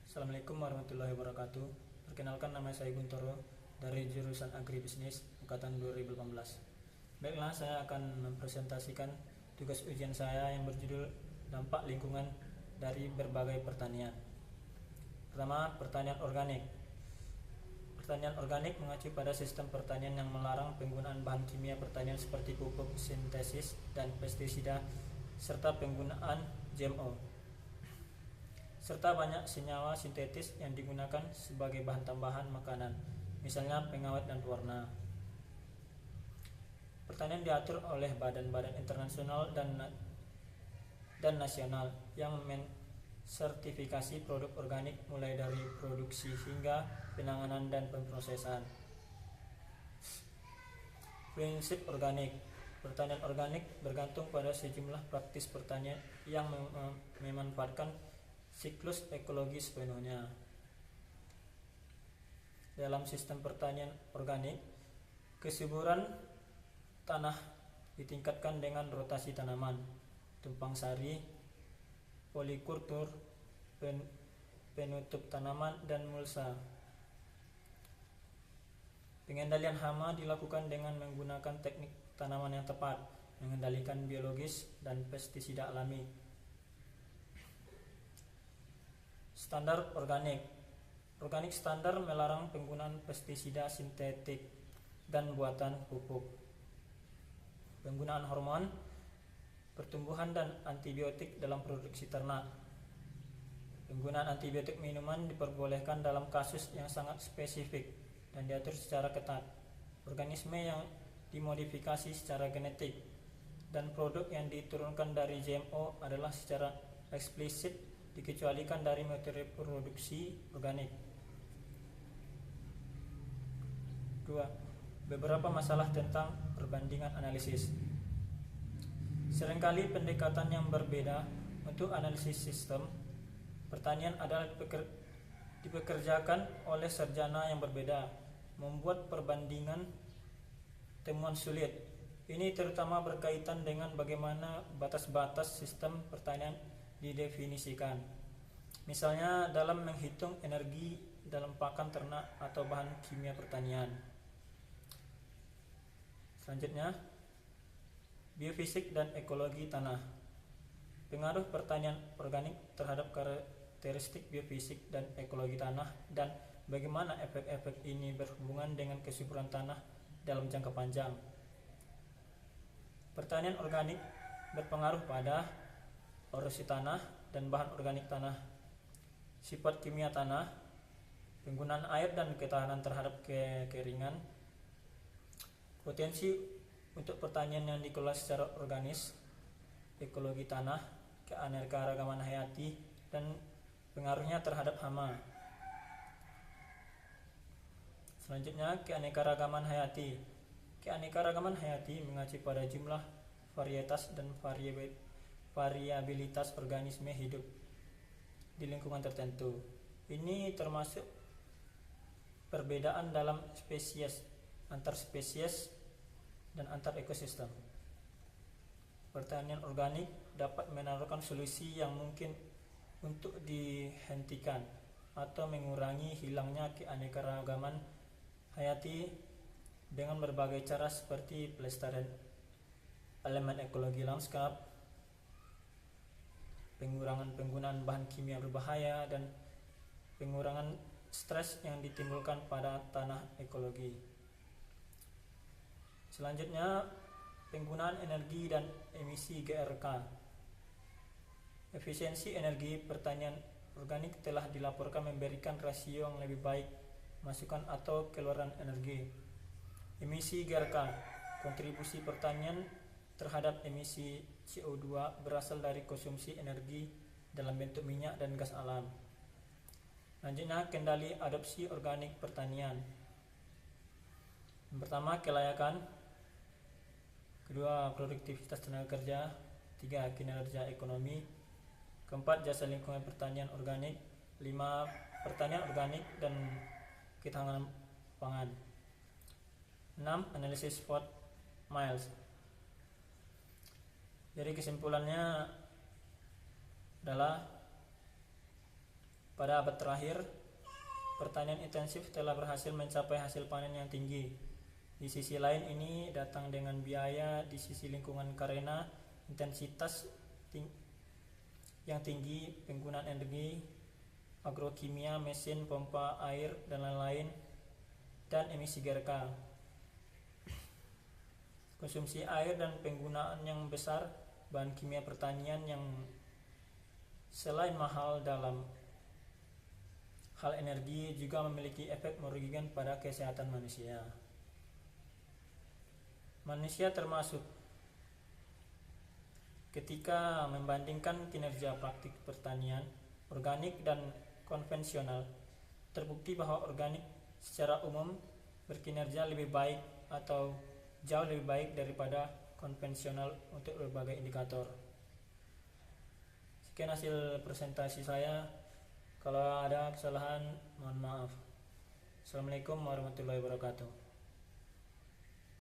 Assalamualaikum warahmatullahi wabarakatuh. Perkenalkan, nama saya Guntoro dari jurusan Agribisnis angkatan 2018. Baiklah, saya akan mempresentasikan tugas ujian saya yang berjudul dampak lingkungan dari berbagai pertanian. Pertama, pertanian organik. Pertanian organik mengacu pada sistem pertanian yang melarang penggunaan bahan kimia pertanian seperti pupuk sintesis dan pestisida serta penggunaan GMO, serta banyak senyawa sintetis yang digunakan sebagai bahan tambahan makanan, misalnya pengawet dan pewarna. Pertanian diatur oleh badan-badan internasional dan nasional yang mensertifikasi produk organik mulai dari produksi hingga penanganan dan pemrosesan. Prinsip organik. Pertanian organik bergantung pada sejumlah praktis pertanian yang memanfaatkan siklus ekologis sepenuhnya. Dalam sistem pertanian organik, kesuburan tanah ditingkatkan dengan rotasi tanaman, tumpang sari, polikultur, penutup tanaman, dan mulsa. Pengendalian hama dilakukan dengan menggunakan teknik tanaman yang tepat, mengendalikan biologis dan pestisida alami. Standar organik. Organik standar melarang penggunaan pestisida sintetik dan buatan pupuk, penggunaan hormon pertumbuhan dan antibiotik dalam produksi ternak. Penggunaan antibiotik minuman diperbolehkan dalam kasus yang sangat spesifik dan diatur secara ketat. Organisme yang dimodifikasi secara genetik dan produk yang diturunkan dari GMO adalah secara eksplisit dikecualikan dari metode produksi organik. 2. Beberapa masalah tentang perbandingan analisis. Seringkali pendekatan yang berbeda untuk analisis sistem pertanian adalah dipekerjakan oleh sarjana yang berbeda, membuat perbandingan temuan sulit. Ini terutama berkaitan dengan bagaimana batas-batas sistem pertanian didefinisikan. Misalnya dalam menghitung energi dalam pakan ternak atau bahan kimia pertanian. Selanjutnya, biofisik dan ekologi tanah. Pengaruh pertanian organik terhadap karakteristik biofisik dan ekologi tanah dan bagaimana efek-efek ini berhubungan dengan kesuburan tanah dalam jangka panjang. Pertanian organik berpengaruh pada erosi tanah dan bahan organik tanah, sifat kimia tanah, penggunaan air dan ketahanan terhadap kekeringan, potensi untuk pertanian yang dikelola secara organis, ekologi tanah, keanekaragaman hayati, dan pengaruhnya terhadap hama. Selanjutnya, keanekaragaman hayati. Keanekaragaman hayati mengacu pada jumlah, varietas, dan variabilitas organisme hidup di lingkungan tertentu. Ini termasuk perbedaan dalam spesies, antar spesies, dan antar ekosistem. Pertanian organik dapat menawarkan solusi yang mungkin untuk dihentikan atau mengurangi hilangnya keanekaragaman hayati dengan berbagai cara seperti pelestarian elemen ekologi lanskap, pengurangan penggunaan bahan kimia berbahaya, dan pengurangan stres yang ditimbulkan pada tanah ekologi. Selanjutnya, penggunaan energi dan emisi GRK. Efisiensi energi pertanian organik telah dilaporkan memberikan rasio yang lebih baik masukan atau keluaran energi. Emisi GRK, kontribusi pertanian terhadap emisi CO2 berasal dari konsumsi energi dalam bentuk minyak dan gas alam. Selanjutnya, kendali adopsi organik pertanian. Yang pertama, kelayakan. Kedua, produktivitas tenaga kerja. 3, kinerja ekonomi. 4, jasa lingkungan pertanian organik. 5, pertanian organik dan ketahanan pangan. 6, analisis Fort Miles. Jadi kesimpulannya adalah Pada abad terakhir, pertanian intensif telah berhasil mencapai hasil panen yang tinggi. Di sisi lain, ini datang dengan biaya di sisi lingkungan karena intensitas yang tinggi, penggunaan energi, agrokimia, mesin pompa air, dan lain-lain, dan emisi GRK. Konsumsi air dan penggunaan yang besar bahan kimia pertanian yang selain mahal dalam hal energi juga memiliki efek merugikan pada kesehatan manusia. Manusia termasuk ketika membandingkan kinerja praktik pertanian organik dan konvensional, terbukti bahwa organik secara umum berkinerja lebih baik atau jauh lebih baik daripada konvensional untuk berbagai indikator. Sekian hasil presentasi saya. Kalau ada kesalahan, mohon maaf. Assalamualaikum warahmatullahi wabarakatuh.